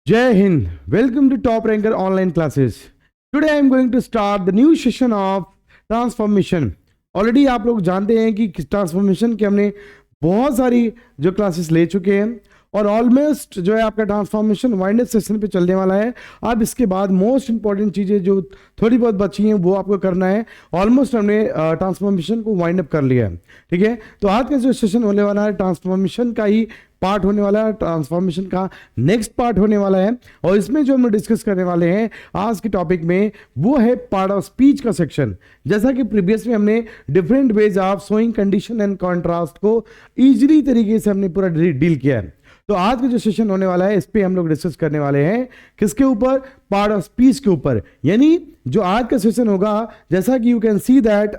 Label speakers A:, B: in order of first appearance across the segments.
A: Jai Hind. Welcome to Top Ranker Online Classes. Today I am going to start the new session of Transformation. Already आप लोग जानते हैं कि transformation के हमने बहुत सारी जो क्लासेस ले चुके हैं और ऑलमोस्ट जो है आपका ट्रांसफॉर्मेशन वाइंड अप सेशन पे चलने वाला है। अब इसके बाद मोस्ट इंपॉर्टेंट चीज़ें जो थोड़ी बहुत बची हैं वो आपको करना है। ऑलमोस्ट हमने ट्रांसफॉर्मेशन को वाइंड अप कर लिया है, ठीक है। तो आज का जो सेशन होने वाला है ट्रांसफॉर्मेशन का ही पार्ट होने वाला है, ट्रांसफॉर्मेशन का नेक्स्ट पार्ट होने वाला है। और इसमें जो हम डिस्कस करने वाले हैं आज के टॉपिक में वो है पार्ट ऑफ स्पीच का सेक्शन। जैसा कि प्रीवियस में हमने different ways of showing condition and contrast को इजीली तरीके से हमने पूरा डील किया है। तो आज का जो सेशन होने वाला है इस पे हम लोग डिस्कस करने वाले हैं किसके ऊपर, पार्ट ऑफ स्पीच के ऊपर। यानी जो आज का सेशन होगा, जैसा कि यू कैन सी दैट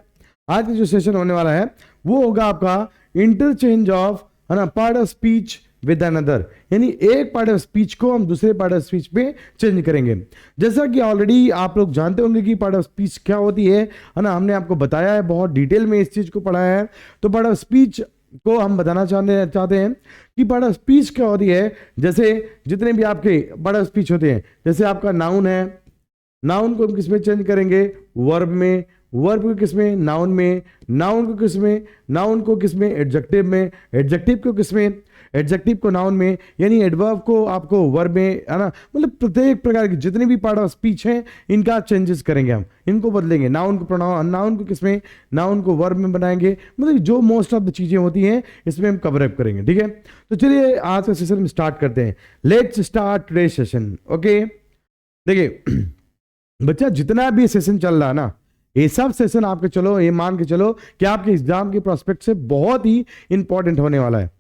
A: आज का जो सेशन होने वाला है वो होगा आपका इंटरचेंज ऑफ है ना part of speech with another. यानी एक पार्ट ऑफ स्पीच को हम दूसरे पार्ट ऑफ स्पीच पे चेंज करेंगे। जैसा कि ऑलरेडी आप लोग जानते होंगे कि पार्ट ऑफ स्पीच क्या होती है ना, हमने आपको बताया है, बहुत डिटेल में इस चीज को पढ़ाया है। तो पार्ट ऑफ स्पीच को हम बताना चाहते हैं कि पार्ट ऑफ स्पीच क्या होती है। जैसे जितने भी आपके पार्ट ऑफ स्पीच होते हैं, जैसे आपका नाउन है, नाउन को हम किस में चेंज करेंगे, वर्ब में, वर्ब को किस में, नाउन में, नाउन को किस में, नाउन को किस में, एडजेक्टिव में, एडजेक्टिव को किस में, एडजेक्टिव को नाउन में, यानी एडवर्ब को आपको वर्ब में, है ना। मतलब प्रत्येक प्रकार की जितने भी पार्ट ऑफ स्पीच हैं इनका चेंजेस करेंगे, हम इनको बदलेंगे। नाउन को प्रोनाउन, नाउन को किस में, नाउन को वर्ब में बनाएंगे। मतलब जो मोस्ट ऑफ द चीजें होती हैं इसमें हम कवर अप करेंगे, ठीक है। तो चलिए आज का सेशन हम स्टार्ट करते हैं। Let's start today session. Okay, देखिए बच्चा, जितना भी सेशन चल रहा है ना, ये सब सेशन आपके चलो ये मान के चलो कि आपके एग्जाम के प्रोस्पेक्ट से बहुत ही इंपॉर्टेंट होने वाला है।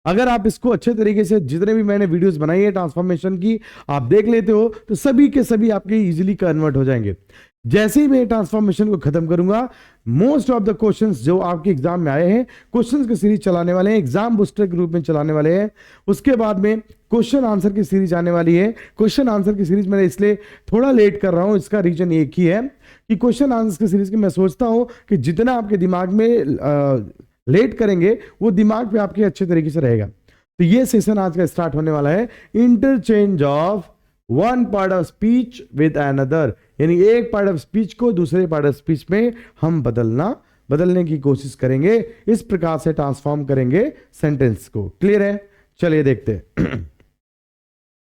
A: अगर आप इसको अच्छे तरीके से, जितने भी मैंने वीडियोस बनाई है ट्रांसफॉर्मेशन की, आप देख लेते हो तो सभी के सभी आपके इजीली कन्वर्ट हो जाएंगे। जैसे ही मैं ट्रांसफॉर्मेशन को खत्म करूंगा, मोस्ट ऑफ द क्वेश्चंस जो आपके एग्जाम में आए हैं, क्वेश्चंस की सीरीज चलाने वाले हैं, एग्जाम बूस्टर के रूप में चलाने वाले हैं। उसके बाद में क्वेश्चन आंसर की सीरीज आने वाली है। क्वेश्चन आंसर की सीरीज मैंने इसलिए थोड़ा लेट कर रहा हूं, इसका रीजन एक ही है कि क्वेश्चन आंसर की सीरीज की मैं सोचता हूं कि जितना आपके दिमाग में लेट करेंगे वो दिमाग पे आपके अच्छे तरीके से रहेगा। तो ये सेशन आज का स्टार्ट होने वाला है, interchange of one part of speech with another. यानी एक पार्ट ऑफ स्पीच को दूसरे पार्ट ऑफ स्पीच में हम बदलने की कोशिश करेंगे। इस प्रकार से ट्रांसफॉर्म करेंगे सेंटेंस को। क्लियर है? चलिए देखते हैं।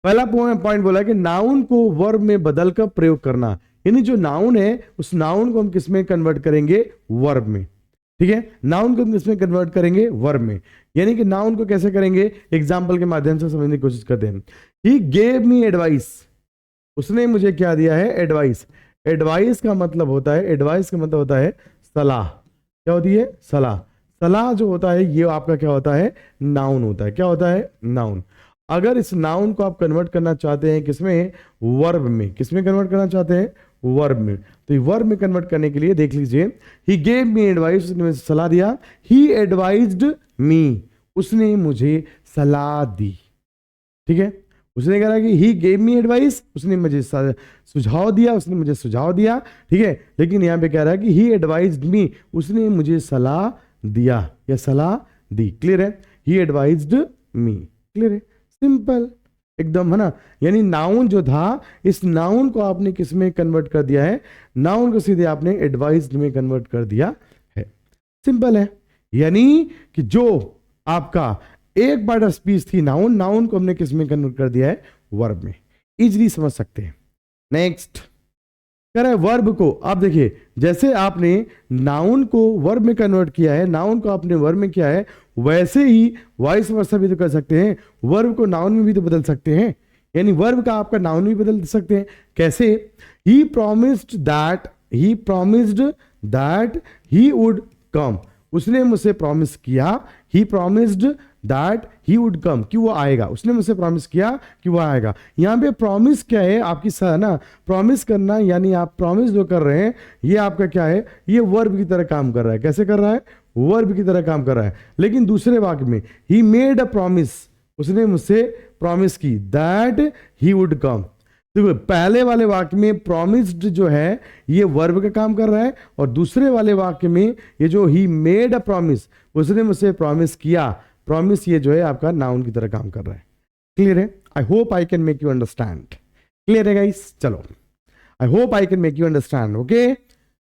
A: पहला पॉइंट बोला कि नाउन को वर्ब में बदलकर प्रयोग करना। यानी जो नाउन है उस नाउन को हम किस में कन्वर्ट करेंगे, वर्ब में, ठीक है। नाउन को हम किस में कन्वर्ट करेंगे, वर्ब में। यानी कि नाउन को कैसे करेंगे, एग्जाम्पल के माध्यम से समझने की कोशिश करते हैं। ही गेव मी एडवाइस, उसने मुझे क्या दिया है, एडवाइस। एडवाइस का मतलब होता है, एडवाइस का मतलब होता है सलाह। क्या होती है, सलाह। सलाह जो होता है ये आपका क्या होता है, नाउन होता है। क्या होता है, नाउन। अगर इस नाउन को आप कन्वर्ट करना चाहते हैं किसमें, वर्ब में, किसमें कन्वर्ट करना चाहते हैं, वर्ब में। तो वर्ब में कन्वर्ट करने के लिए देख लीजिए, ही गेव मी एडवाइस, उसने मुझे सलाह दिया। ही एडवाइज्ड मी, उसने मुझे सलाह दी, ठीक है। उसने कहा कि ही गेव मी एडवाइस, उसने मुझे सुझाव दिया, उसने मुझे सुझाव दिया, ठीक है। लेकिन यहाँ पे कह रहा है कि ही एडवाइज्ड मी, उसने मुझे सलाह दिया या सलाह दी। क्लियर है? ही एडवाइज्ड मी। क्लियर है? सिंपल एकदम, है ना। यानी नाउन जो था, इस नाउन को आपने किस में कन्वर्ट कर दिया है, नाउन को सीधे आपने एडवाइज्ड में कन्वर्ट कर दिया है। सिंपल है। यानी कि जो आपका एक पार्ट ऑफ स्पीच थी नाउन, नाउन को हमने किस में कन्वर्ट कर दिया है, वर्ब में। इजीली समझ सकते हैं। नेक्स्ट कह रहा है वर्ब को। आप देखिए, जैसे आपने नाउन को वर्ब में कन्वर्ट किया है, नाउन को आपने वर्ब में किया है, वैसे ही वाइस वर्सा भी तो कर सकते हैं। वर्ब को नाउन में भी तो बदल सकते हैं। यानी वर्ब का आपका नाउन भी बदल सकते हैं। कैसे? He promised that he would come, उसने मुझसे प्रॉमिस किया। He promised that he would come, कि वो आएगा। उसने मुझसे प्रॉमिस किया कि वो आएगा। यहाँ पे प्रॉमिस क्या है, आपकी ना प्रॉमिस करना, यानी आप प्रॉमिस जो कर रहे हैं ये आपका क्या है, ये वर्ब की तरह काम कर रहा है। कैसे कर रहा है, वर्ब की तरह काम कर रहा है। लेकिन दूसरे वाक्य में ही मेड अ प्रॉमिस, उसने मुझसे प्रॉमिस की, दैट ही वुड कम। देखो पहले वाले वाक्य में प्रॉमिस्ड जो है ये वर्ब का काम कर रहा है, और दूसरे वाले वाक्य में ये जो ही मेड अ प्रॉमिस, उसने मुझसे प्रॉमिस किया, प्रॉमिस ये जो है आपका नाउन की तरह काम कर रहा है। क्लियर है? I hope I can make you understand. Clear है गाइस? चलो, आई hope I can make you understand. Okay,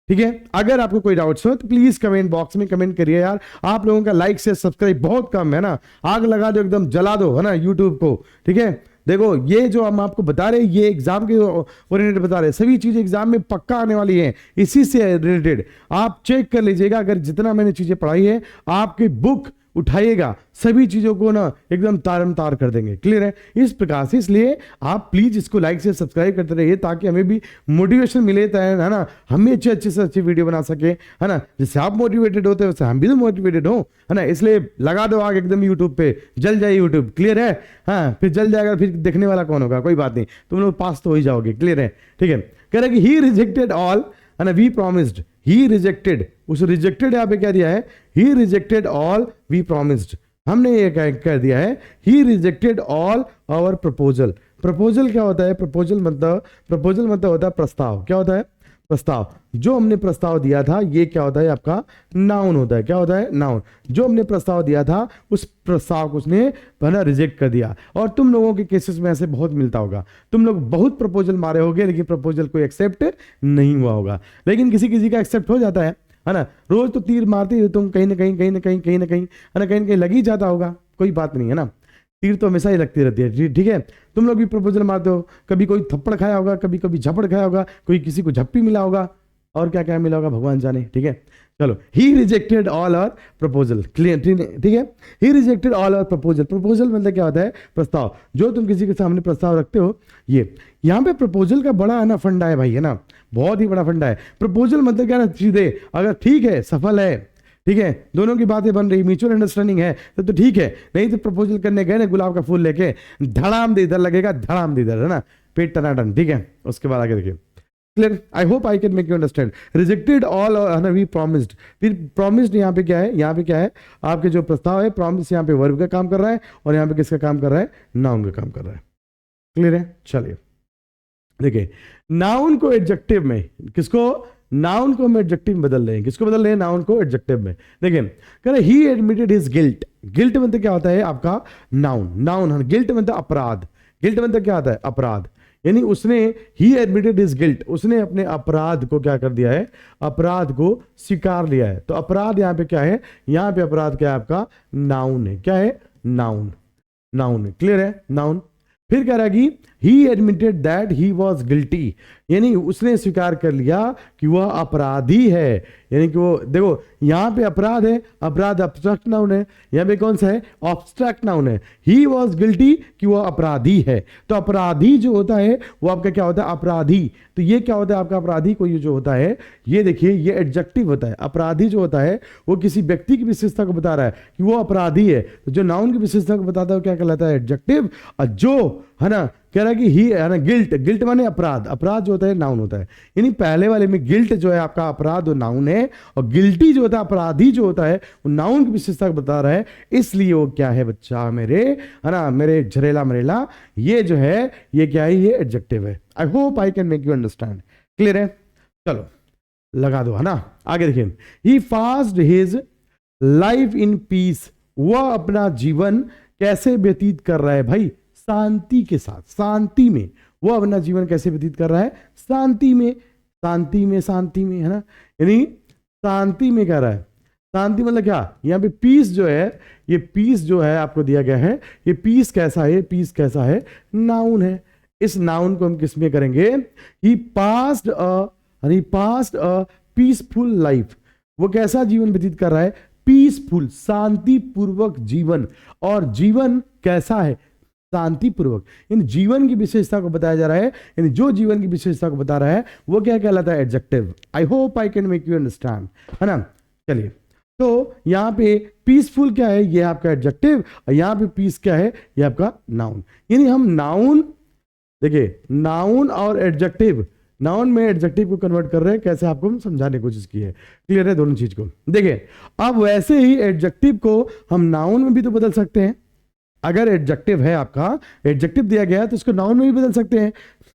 A: ठीक है। अगर आपको कोई डाउट्स हो तो प्लीज कमेंट बॉक्स में कमेंट करिए यार। आप लोगों का लाइक से सब्सक्राइब बहुत कम है ना, आग लगा दो, एकदम जला दो, है ना, यूट्यूब को। ठीक है, देखो ये जो हम आपको बता रहे हैं ये एग्जाम के ओरिएंटेड बता रहे हैं, सभी चीजें एग्जाम में पक्का आने वाली हैं, इसी से रिलेटेड आप चेक कर लीजिएगा। अगर जितना मैंने चीजें पढ़ाई है, आपकी बुक उठाइएगा, सभी चीजों को ना एकदम तारम तार कर देंगे। क्लियर है? इस प्रकार से, इसलिए आप प्लीज इसको लाइक से सब्सक्राइब करते रहिए ताकि हमें भी मोटिवेशन मिले, है ना, हम भी अच्छे से अच्छी वीडियो बना सके, है ना। जैसे आप मोटिवेटेड होते हैं वैसे हम भी तो मोटिवेटेड हो, है ना। इसलिए लगा दो आग एकदम यूट्यूब पे, जल जाए यूट्यूब। क्लियर है? हाँ, फिर जल जाएगा, फिर देखने वाला कौन होगा? कोई बात नहीं, तुम लोग पास तो हो ही जाओगे। क्लियर है? ठीक है। कह रहे कि ही रिजेक्टेड ऑल, है ना, वी प्रॉमिस्ड, ही रिजेक्टेड, उस रिजेक्टेड यहाँ पे क्या दिया है? He rejected all we promised, हमने ये कह दिया है he rejected all our proposal. Proposal क्या होता है? प्रपोजल मतलब होता है प्रस्ताव। क्या होता है? प्रस्ताव। जो हमने प्रस्ताव दिया था ये क्या होता है? आपका नाउन होता है। क्या होता है? नाउन। जो हमने प्रस्ताव दिया था उस प्रस्ताव को उसने रिजेक्ट कर दिया। और तुम लोगों के केसेस में ऐसे बहुत मिलता होगा, तुम लोग बहुत प्रपोजल मारे होगे लेकिन प्रपोजल कोई एक्सेप्ट नहीं हुआ होगा। लेकिन किसी का एक्सेप्ट हो जाता है ना। रोज तो तीर मारते हो तुम, कहीं ना कहीं है ना, कहीं ना कहीं लग ही जाता होगा। कोई बात नहीं, है ना, तीर तो हमेशा ही लगती रहती है। ठीक है, तुम लोग भी प्रपोजल मारते हो, कभी कोई थप्पड़ खाया होगा, कभी झपड़ खाया होगा, कोई किसी को झप्पी मिला होगा, और क्या क्या मिला होगा भगवान जाने। ठीक है, चलो, he rejected all our proposal. Clear? ठीक है, he rejected all our proposal. Proposal मतलब क्या होता है? प्रस्ताव। जो तुम किसी के सामने प्रस्ताव रखते हो, ये यहाँ पे प्रपोजल का बड़ा है ना फंडा है भाई, है ना, बहुत ही बड़ा फंडा है। प्रपोजल मतलब क्या ना, सीधे अगर ठीक है, सफल है, ठीक है, दोनों की बातें बन रही, म्यूचुअल अंडरस्टैंडिंग है तो ठीक है। नहीं तो प्रपोजल करने गए ना गुलाब का फूल लेके, धड़ाम दे इधर लगेगा, धड़ाम दे इधर, है ना, पेट टनाटन। ठीक है, उसके बाद आगे देखिए। Clear? I hope I can make you understand. Rejected all, है ना, वी प्रॉमिस्ड। फिर प्रॉमिस्ड यहाँ पे क्या है? यहाँ पे क्या है? आपके जो प्रस्ताव है, प्रॉमिस यहाँ पे वर्ब का काम कर रहा है और यहाँ पे किसका काम कर रहा है? नाउन का काम कर रहा है। क्लियर है? चलिए देखिए, नाउन को एडजेक्टिव में, किसको? नाउन को हम एडजेक्टिव में बदल रहे हैं। किसको बदल रहे हैं? नाउन को एडजेक्टिव में। देखिए, कह रहे ही एडमिटेड हिज गिल्ट। गिल्ट मतलब क्या होता है? आपका नाउन। गिल्ट मतलब अपराध। गिल्ट मतलब क्या होता है? अपराध। यानी उसने, ही एडमिटेड हिज गिल्ट, उसने अपने अपराध को क्या कर दिया है? अपराध को स्वीकार लिया है। तो अपराध यहाँ पे क्या है? यहाँ पे अपराध क्या है? आपका नाउन है। क्या है? नाउन है। क्लियर है? नाउन। फिर कह रहा है कि ही admitted that he was guilty, यानी उसने स्वीकार कर लिया कि वह अपराधी है। यानी कि वो, देखो यहां पे अपराध है, अपराध एब्स्ट्रैक्ट नाउन है, यहां पे कौन सा है? एब्स्ट्रैक्ट नाउन है। ही वॉज गिल्टी कि वह अपराधी है। तो अपराधी जो होता है वो आपका क्या होता है? अपराधी। तो ये क्या होता है आपका? अपराधी को ये जो होता है, ये देखिए, ये एडजेक्टिव होता है। अपराधी जो होता है वो किसी व्यक्ति की विशेषता को बता रहा है कि वो अपराधी है। तो जो नाउन की विशेषता को बताता है वो क्या कहलाता है? एडजेक्टिव। और जो, है ना, कह रहा है कि ही, है ना, गिल्ट माने अपराध। अपराध जो होता है नाउन होता है। यानी पहले वाले में गिल्ट जो है आपका अपराध वो नाउन है, और गिल्टी जो होता है, अपराधी जो होता है, वो नाउन की विशेषता बता रहा है। इसलिए वो क्या है बच्चा मेरे, है ना, मेरे झरेला मरेला, ये जो है ये क्या है? ये एडजेक्टिव है। I hope I can make you understand. Clear है? चलो लगा दो, है ना। आगे देखिए, he passed his life in peace. वह अपना जीवन कैसे व्यतीत कर रहा है भाई? शांति के साथ, शांति में। वो अपना जीवन कैसे व्यतीत कर रहा है? शांति में, है ना। यानी शांति में कह रहा है। शांति मतलब क्या? यहाँ पे पीस जो है, ये पीस जो है आपको दिया गया है, ये पीस कैसा है? पीस कैसा है? नाउन है। इस नाउन को हम किस में करेंगे? ही पास्ड अ पीसफुल लाइफ। वो कैसा जीवन व्यतीत कर रहा है? पीसफुल, शांतिपूर्वक जीवन। और जीवन कैसा है? शांतिपूर्वक। इन जीवन की विशेषता को बताया जा रहा है। यानी जो जीवन की विशेषता को बता रहा है वो क्या कहलाता है? Adjective. I hope I can make you understand, है ना। चलिए, तो यहां पे पीसफुल क्या है? ये आपका एडजेक्टिव, और यहां पे पीस क्या है? ये आपका नाउन। यानी हम नाउन, देखिए, नाउन और एडजेक्टिव, नाउन में एडजेक्टिव को कन्वर्ट कर रहे हैं। कैसे? आपको हम समझाने की कोशिश की है। क्लियर है दोनों चीज को? देखिए, अब वैसे ही एडजेक्टिव को हम नाउन में भी तो बदल सकते हैं। अगर एडजेक्टिव है आपका, एडजेक्टिव दिया गया है तो उसको नाउन में भी बदल सकते हैं।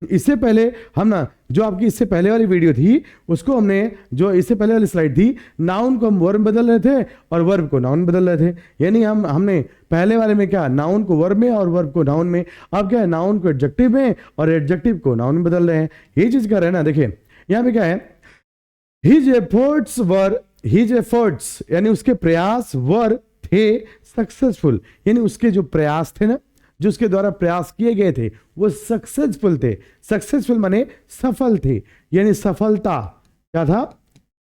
A: इससे पहले हम ना जो आपकी इससे पहले वाली वीडियो थी उसको हमने, जो इससे पहले वाली स्लाइड थी, नाउन को हम वर्ब बदल रहे थे और वर्ब को नाउन बदल रहे थे। यानी हमने पहले वाले में क्या, नाउन को वर्ब में और वर्ब को नाउन में, अब क्या है, नाउन को एडजेक्टिव में और एडजेक्टिव को नाउन में बदल रहे हैं। ये चीज कर रहे हैं ना। देखिए यहाँ पे क्या है, हिज एफर्ट्स यानी उसके प्रयास वर थे सक्सेसफुल, यानी उसके जो प्रयास थे ना, जो उसके द्वारा प्रयास किए गए थे वो सक्सेसफुल थे। सक्सेसफुल माने सफल थे, यानी सफलता क्या था,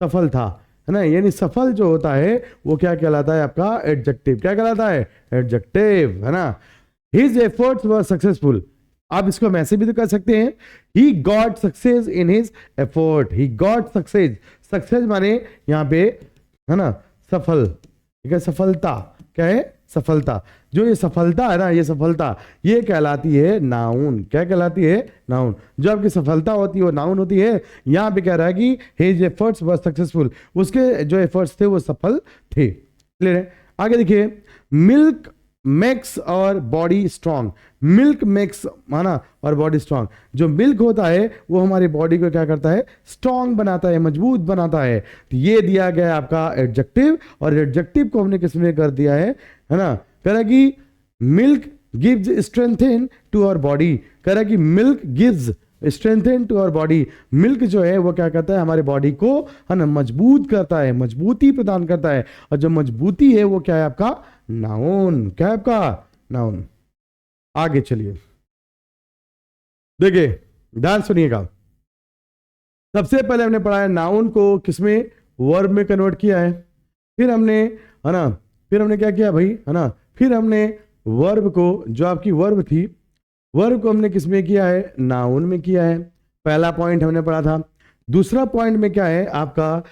A: सफल था, है ना। यानी सफल जो होता है वो क्या कहलाता है आपका, एडजेक्टिव। क्या कहलाता है, एडजेक्टिव, है ना। हिज एफर्ट्स वर सक्सेसफुल। आप इसको हम ऐसे भी तो कर सकते हैं, he got success in his effort. He got success, success माने यहाँ पे, है ना, सफल, ठीक है, सफलता क्या है, सफलता। जो ये सफलता है ना, ये सफलता ये कहलाती है नाउन। क्या कहलाती है, नाउन। जो आपकी सफलता होती है वो नाउन होती है। यहां पे कह रहा है कि हिज एफर्ट्स वर सक्सेसफुल, उसके जो एफर्ट्स थे वो सफल थे। क्लियर है। आगे देखिए, मिल्क मेक्स और बॉडी स्ट्रांग। मिल्क मेक्स माना और बॉडी स्ट्रांग। जो मिल्क होता है वो हमारी बॉडी को क्या करता है, स्ट्रांग बनाता है, मजबूत बनाता है। तो ये दिया गया है आपका एडजेक्टिव, और एडजेक्टिव को हमने किस में कर दिया है ना, कह रहा है कि milk gives strength to our body. कह रहा है कि milk gives strengthen to our body. Milk जो है वो क्या करता है, हमारे बॉडी को, है ना, मजबूत करता है, मजबूती प्रदान करता है। और जो मजबूती है वो क्या है आपका, नाउन। क्या है आपका, नाउन। आगे चलिए, देखिए ध्यान सुनिएगा। सबसे पहले हमने पढ़ा है नाउन को किसमें, वर्ब में कन्वर्ट किया है। फिर हमने, है ना, फिर हमने क्या किया भाई, है ना, फिर हमने वर्ब को, जो आपकी वर्ब थी, वर्ब को हमने किसमें किया है, नाउन में किया है। पहला पॉइंट हमने पढ़ा था। दूसरा पॉइंट में क्या है आपका,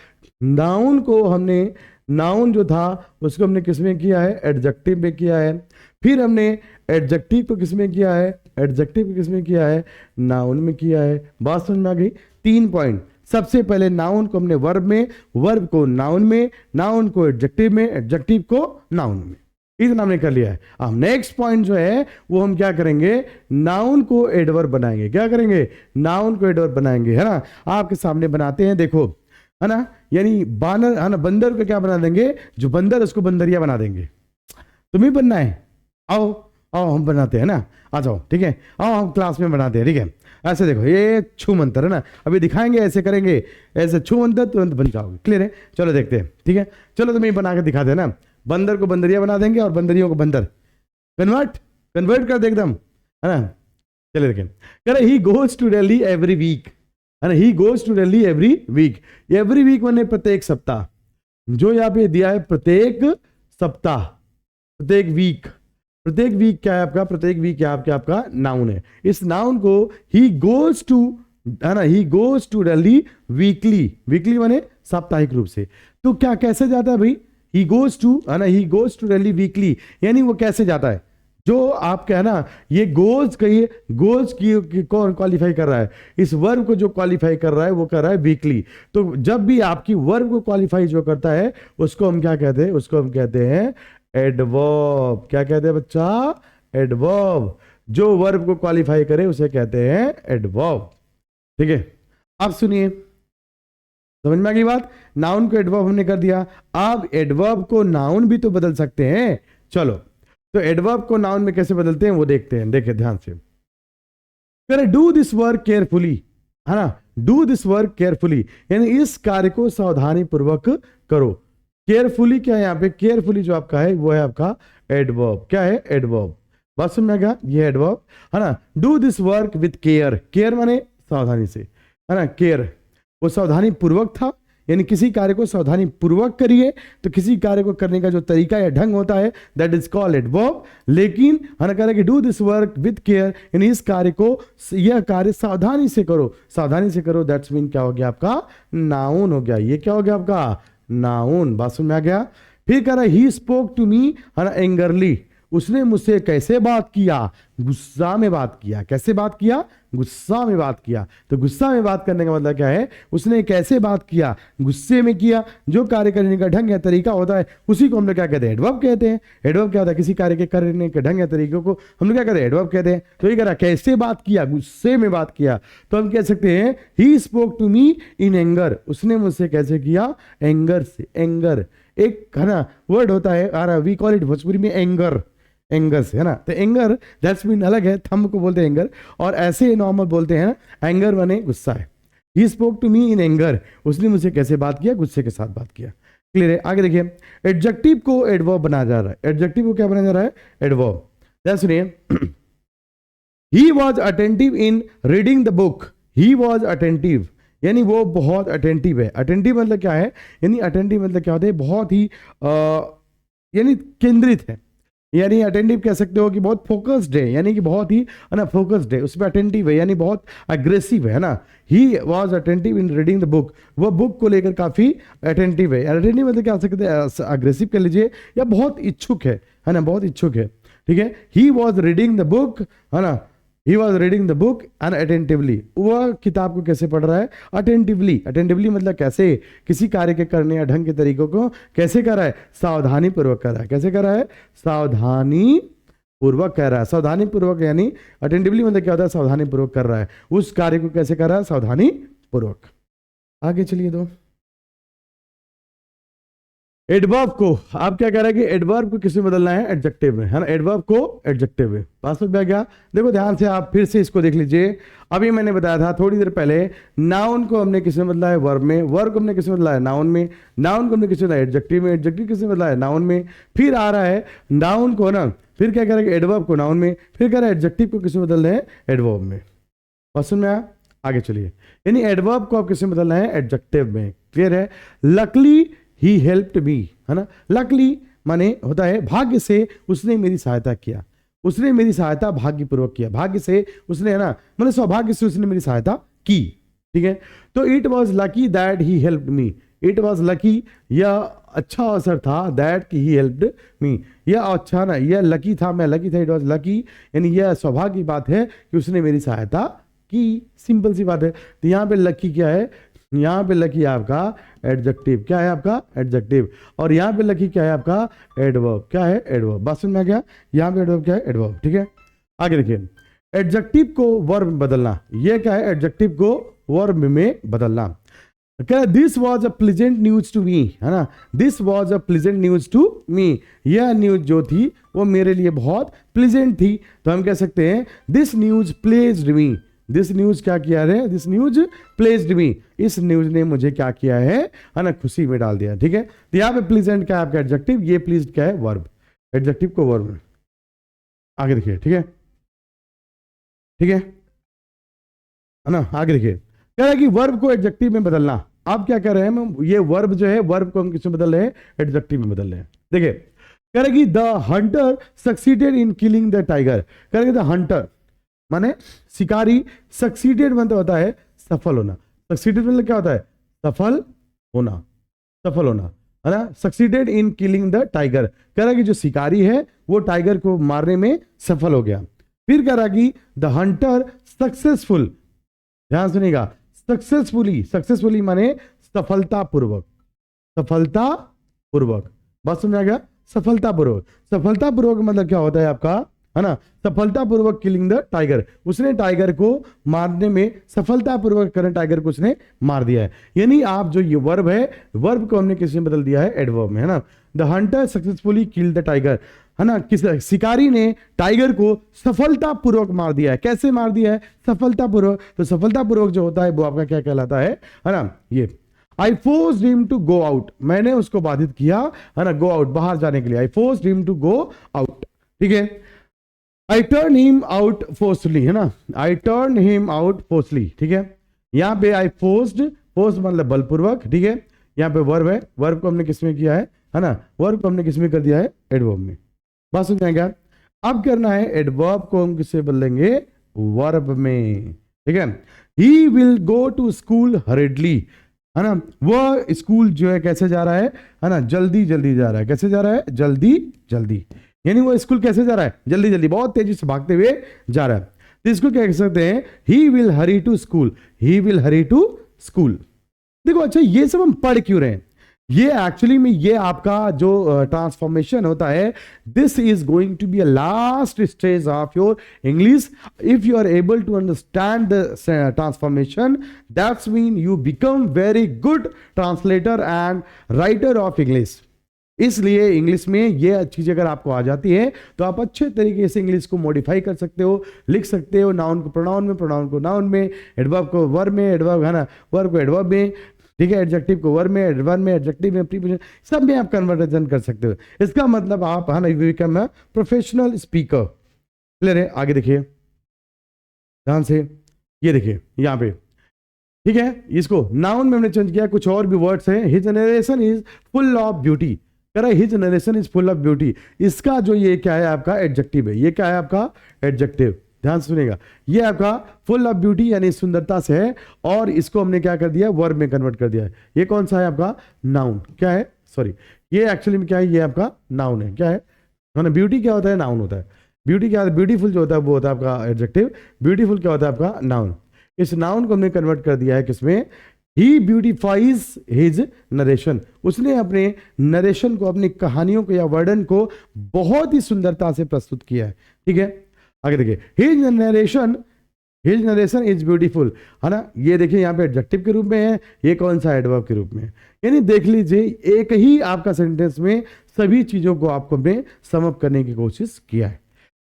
A: नाउन को हमने, नाउन जो था उसको हमने किसमें किया है, एडजेक्टिव में किया है। फिर हमने एडजेक्टिव को किसमें किया है, एडजेक्टिव को किसमें किया है, नाउन में किया है। बात समझ में आ गई। 3 पॉइंट। सबसे पहले नाउन को हमने वर्ब में, वर्ब को नाउन में, नाउन को एडजेक्टिव में, एडजेक्टिव को नाउन में। इतना हमने कर लिया है। अब नेक्स्ट पॉइंट जो है वो हम क्या करेंगे, नाउन को एडवर्ब बनाएंगे। क्या करेंगे, नाउन को एडवर्ब बनाएंगे, है ना। आपके सामने बनाते हैं, देखो, है ना। यानी बानर, है ना, बंदर को क्या बना देंगे, जो बंदर उसको बंदरिया बना देंगे। तुम्हें बनना है, आओ आओ हम बनाते हैं ना, आ जाओ, ठीक है, आओ हम क्लास में बनाते हैं, ठीक है। ऐसे देखो, ये छू मंत्र है ना, अभी दिखाएंगे, ऐसे करेंगे, ऐसे छू मंत्र, तुरंत बन जाओगे। क्लियर है, चलो देखते हैं, ठीक है। चलो तुम्हें बना के दिखा देना। बंदर को बंदरिया बना देंगे और बंदरियों को बंदर, कन्वर्ट कर दे एकदम, है ना। चलिए देखें, कह रहे he goes to Delhi every week, है ना। He goes to Delhi every week. Every week माने प्रत्येक सप्ताह। जो यहाँ पे दिया है प्रत्येक सप्ताह, प्रत्येक वीक। प्रत्येक वीक क्या है आपका, प्रत्येक वीक क्या आपका नाउन है। इस नाउन को ही गोज टू, है ना, he goes to Delhi weekly. Weekly माने साप्ताहिक रूप से। तो क्या कैसे जाता है भाई, ही गोज टू, है ना, he goes to Delhi weekly, यानी वो कैसे जाता है। जो आप कहना, ये गोज कहिए, गोज की कौन क्वालिफाई कर रहा है, इस वर्ब को जो क्वालिफाई कर रहा है वो कर रहा है वीकली। तो जब भी आपकी वर्ब को क्वालिफाई जो करता है उसको हम क्या कहते हैं, उसको हम कहते हैं एडवर्ब। क्या कहते हैं बच्चा, एडवर्ब। जो वर्ब को क्वालिफाई करे उसे कहते हैं एडवर्ब, ठीक है। अब सुनिए, समझ में आ गई बात। नाउन को एडवर्ब हमने कर दिया। अब एडवर्ब को नाउन भी तो बदल सकते हैं। चलो, तो एडवर्ब को नाउन में कैसे बदलते हैं वो देखते हैं। देखिए ध्यान से, करे डू दिस वर्क केयरफुली, है ना। डू दिस वर्क केयरफुली यानी इस कार्य को सावधानी पूर्वक करो। केयरफुली क्या है यहाँ पे, केयरफुली जो आपका है वो है आपका एडवर्ब। क्या है, एडवर्ब। बात समझ में आ गया, ये एडवर्ब, है ना। Do this work with care. Care माने सावधानी से, है ना। केयर वो सावधानी पूर्वक था, यानी किसी कार्य को सावधानी पूर्वक करिए। तो किसी कार्य को करने का जो तरीका या ढंग होता है दैट इज कॉल्ड एडवर्ब। लेकिन हमें कह रहा है कि do this work with care, यानी इस कार्य को, यह कार्य सावधानी से करो। सावधानी से करो दैट्स मीन क्या हो गया आपका, नाउन हो गया। ये क्या हो गया आपका, नाउन। बात समझ में आ गया। फिर कह रहा है ही स्पोक टू मी, है ना, एंगरली। उसने मुझसे कैसे बात किया, गुस्सा में बात किया। कैसे बात किया, गुस्सा में बात किया। तो गुस्सा में बात करने का मतलब क्या है, उसने कैसे बात किया, गुस्से में किया। जो कार्य करने का ढंग या तरीका होता है उसी को हम लोग क्या कहते हैं, एडवर्ब कहते हैं। एडवर्ब क्या होता है, किसी कार्य के करने के ढंग या तरीके को हम लोग क्या कहते हैं, एडवर्ब कहते हैं। तो ये कह रहा कैसे बात किया, गुस्से में बात किया, तो हम कह सकते हैं he spoke to me in anger. उसने मुझसे कैसे किया, एंगर से। एंगर एक है ना वर्ड होता है, वी कॉल इट भोजपुरी में एंगर, एंगर से, है ना। तो एंगर दैट्स मीन अलग है, थंब को बोलते हैं एंगर, और ऐसे नॉर्मल बोलते हैं एंगर माने गुस्सा है। He spoke to me in anger, उसने मुझसे कैसे बात किया, गुस्से के साथ बात किया। क्लियर है। आगे देखिए, एडजेक्टिव को एडवर्ब बनाया जा रहा है। एडजेक्टिव को क्या बनाया जा रहा है, एडवर्ब। दैट्स सुनिए, he was attentive in reading the book. He was attentive यानी वो बहुत अटेंटिव है। अटेंटिव मतलब क्या है, यानी अटेंटिव मतलब क्या होता है, बहुत ही यानी केंद्रित है। यानी अटेंटिव कह सकते हो कि बहुत फोकस्ड है, यानी कि बहुत ही है ना फोकस्ड है, उसमें अटेंटिव है, यानी बहुत अग्रेसिव है ना। He was attentive in reading the book, वो बुक को लेकर काफी अटेंटिव है। अटेंटिव मतलब क्या सकते हैं, अग्रेसिव कह लीजिए, या बहुत इच्छुक है ना, बहुत इच्छुक है। ठीक है, he was reading the book, है ना, he was reading the book unattentively. वह किताब को कैसे पढ़ रहा है, अटेंटिवली। अटेंटिवली मतलब कैसे, किसी कार्य के करने या ढंग के तरीकों को कैसे कर रहा है, सावधानी पूर्वक कर रहा है। कैसे कर रहा है, सावधानी पूर्वक कर रहा है। सावधानी पूर्वक यानी अटेंटिवली मतलब क्या होता है, सावधानी पूर्वक कर रहा है। उस कार्य को कैसे कर रहा है, सावधानी पूर्वक। आगे चलिए दो, एडवर्ब को आप क्या कह रहे हैं कि एडवर्ब को किसमें बदलना है, एडजेक्टिव में, है ना। एडवर्ब को एडजेक्टिव में, बात समझ में आ गया। देखो ध्यान से आप फिर से इसको देख लीजिए। अभी मैंने बताया था थोड़ी देर पहले, नाउन को हमने किसमें बदला है, वर्ब में। वर्ब को हमने किसमें बदला है, नाउन में। नाउन को हमने किसमें बदला है, एडजेक्टिव में। एडजेक्टिव किसमें बदला है, नाउन में। फिर आ रहा है नाउन को ना, फिर क्या कह रहा है, एडवर्ब को नाउन में। फिर कह रहा है एडजेक्टिव को किसमें बदलना है, एडवर्ब में। बात समझ में आया। आगे चलिए, यानी एडवर्ब को आप किसमें बदलना है, एडजेक्टिव में। क्लियर है। लकली ही हेल्प्ड मी, है ना। लकली माने होता है भाग्य से उसने मेरी सहायता किया। उसने मेरी सहायता भाग्यपूर्वक किया। भाग्य से उसने, है ना, मतलब सौभाग्य से उसने मेरी सहायता की। ठीक है, तो it was lucky that he helped me. It was lucky, यह अच्छा अवसर था, दैट ही हेल्प्ड मी, यह अच्छा ना, यह लकी था, मैं लकी था। इट वॉज लकी यानी यह सौभाग्य की बात है कि उसने मेरी सहायता की। सिंपल सी बात है। तो यहाँ पे लकी क्या है, यहाँ पे लकी आपका एडजेक्टिव। क्या है आपका, एडजेक्टिव। और यहाँ पे लकी क्या है आपका, एडवर्ब। क्या है, एडवर्ब। बात समझ में आ गया। यहाँ पे एडवर्ब क्या है, एडवर्ब। ठीक है, आगे देखिए, एडजेक्टिव को वर्ब में बदलना। ये क्या है, एडजेक्टिव को वर्ब में बदलना। क्या, this was a pleasant news to me, है ना। This was a pleasant news to me, यह न्यूज जो थी वो मेरे लिए बहुत प्लीजेंट थी। तो हम कह सकते हैं this news pledged me. This news क्या किया है, दिस न्यूज प्लेज्ड मी, इस न्यूज ने मुझे क्या किया है ना, खुशी में डाल दिया। ठीक है, तो यहाँ पे प्लीजेंट क्या है आपका एडजेक्टिव, ये प्लीज्ड क्या है, वर्ब। एडजेक्टिव को वर्ब में। आगे देखिए, ठीक है, ठीक है ना। आगे देखिए, कह रहा है कि वर्ब को एडजेक्टिव में बदलना। आप क्या कह रहे हैं, ये वर्ब जो है, वर्ब को हम किसमें बदल रहे हैं, एडजेक्टिव में बदल रहे हैं। देखिए, कह रहा है कि the Hunter succeeded in killing the tiger. कह रहा है द हंटर माने शिकारी, सक्सीडेड मतलब होता है सफल होना। सक्सीडेड मतलब क्या होता है, सफल होना, सफल होना, है ना। Succeeded in killing the tiger, कह रहा है कि जो शिकारी है वो टाइगर को मारने में सफल हो गया। फिर कह रहा कि द हंटर सक्सेसफुल, ध्यान सुनिएगा, सक्सेसफुली। सक्सेसफुली माने सफलतापूर्वक, सफलतापूर्वक। बात समझ आ गया, सफलतापूर्वक। सफलतापूर्वक मतलब क्या होता है आपका, है ना, सफलतापूर्वक किलिंग द टाइगर, उसने टाइगर को मारने में सफलतापूर्वक करंट टाइगर को उसने मार दिया है। यानी आप जो ये वर्ब है, वर्ब को हमने किसमें बदल दिया है, एडवर्ब में, है ना। The Hunter successfully killed the tiger, है ना, किस शिकारी ने टाइगर को सफलतापूर्वक मार दिया है। कैसे मार दिया है, सफलतापूर्वक। तो सफलतापूर्वक जो होता है वो आपका क्या कहलाता है ना, ये। I forced him to go out, मैंने उसको बाधित किया, है ना, गो आउट, बाहर जाने के लिए। I forced him to go out. ठीक है, I turn him out forcibly, है ना, I turn him out forcibly. ठीक है, यहां पे आई फोर्स्ड, फोर्स मतलब बलपूर्वक। ठीक है, यहां पे वर्ब है, वर्ब को हमने किसमें किया है ना, वर्ब को हमने किसमें कर दिया है, एडवर्ब में। बात समझ आएगा। अब करना है एडवर्ब को हम किससे बदलेंगे, वर्ब में। ठीक है, he will go to school hurriedly, है ना, वह स्कूल जो है कैसे जा रहा है ना, जल्दी जल्दी जा रहा है। कैसे जा रहा है, जल्दी जल्दी। यानी वो स्कूल कैसे जा रहा है, जल्दी जल्दी बहुत तेजी से भागते हुए जा रहा है, तो इसको क्या कह सकते हैं, he will hurry to school, he will hurry to school. देखो अच्छा ये सब हम पढ़ क्यों रहे हैं, ये एक्चुअली में ये आपका जो ट्रांसफॉर्मेशन होता है, this is going to be a last stage of your English. If you are able to understand the transformation, that's mean you become very good translator and writer of English. इसलिए English में ये चीज अगर आपको आ जाती है तो आप अच्छे तरीके से इंग्लिश को मॉडिफाई कर सकते हो, लिख सकते हो, नाउन को प्रोनाउन में, प्रोनाउन को नाउन में, एडवर्ब को वर्ब में, एडवर्ब है ना, वर्ब को एडवर्ब में, ठीक है, एडजेक्टिव को वर्ब में, एडवर्ब में, एडजेक्टिव में, प्रीपोजिशन, सब में आप कन्वर्जन कर सकते हो। इसका मतलब आप है ना become a professional speaker. Clear है? आगे देखिए ध्यान से, ये देखिए यहाँ पे, ठीक है, इसको नाउन में हमने चेंज किया, कुछ और भी वर्ड्स हैं। His narration is full of beauty, कह रहा है his narration is full of beauty, इसका जो ये क्या है आपका एडजेक्टिव है, ये क्या है आपका एडजेक्टिव, ध्यान सुनिएगा, ये आपका फुल ऑफ ब्यूटी यानी सुंदरता से है, और इसको हमने क्या कर दिया, वर्ब में कन्वर्ट कर दिया है। ये कौन सा है आपका नाउन, क्या है, सॉरी ये एक्चुअली में क्या है, ये आपका नाउन है, क्या है ना, ब्यूटी क्या होता है, नाउन होता है, ब्यूटी क्या होता है, ब्यूटीफुल जो होता है वो होता है आपका एडजेक्टिव, ब्यूटीफुल क्या होता है आपका नाउन। इस नाउन को हमने कन्वर्ट कर दिया है किसमें, ही ब्यूटिफाइज हिज नरेशन, उसने अपने नरेशन को, अपनी कहानियों को या वर्णन को बहुत ही सुंदरता से प्रस्तुत किया है। ठीक है, आगे देखिए, हिज नरेशन इज ब्यूटीफुल, है ना, ये देखिए यहाँ पे एडजेक्टिव के रूप में है, ये कौन सा एडवर्ब के रूप में, यानी देख लीजिए एक ही आपका सेंटेंस में सभी चीजों को आपको हमने सम अप करने की कोशिश किया है।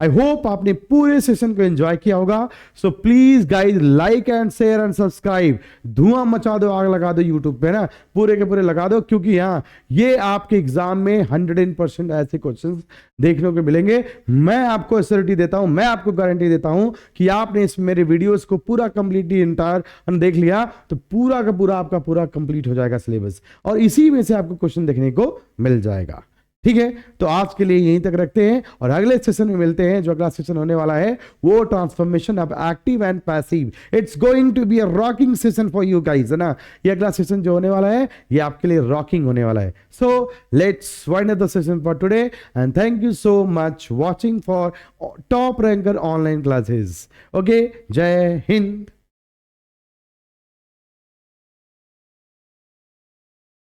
A: आई होप आपने पूरे सेशन को एंजॉय किया होगा। So please guys like and share and subscribe, धुआं मचा दो, आग लगा दो यूट्यूब पे ना, पूरे के पूरे लगा दो, क्योंकि यहाँ ये आपके एग्जाम में 100% ऐसे क्वेश्चंस देखने को मिलेंगे। मैं आपको एश्योरिटी देता हूं, मैं आपको गारंटी देता हूं कि आपने इस मेरे वीडियोस को पूरा कंप्लीटली इंटायर देख लिया तो पूरा का पूरा आपका पूरा कंप्लीट हो जाएगा सिलेबस, और इसी में से आपको क्वेश्चन देखने को मिल जाएगा। ठीक है, तो आज के लिए यहीं तक रखते हैं और अगले सेशन में मिलते हैं। जो अगला सेशन होने वाला है वो transformation of active and passive. It's going to be a rocking session for you guys, है ना। ये अगला सेशन जो होने वाला है ये आपके लिए रॉकिंग होने वाला है। So let's wind up the session for today and thank you so much watching for top ranker online classes. Okay, जय हिंद।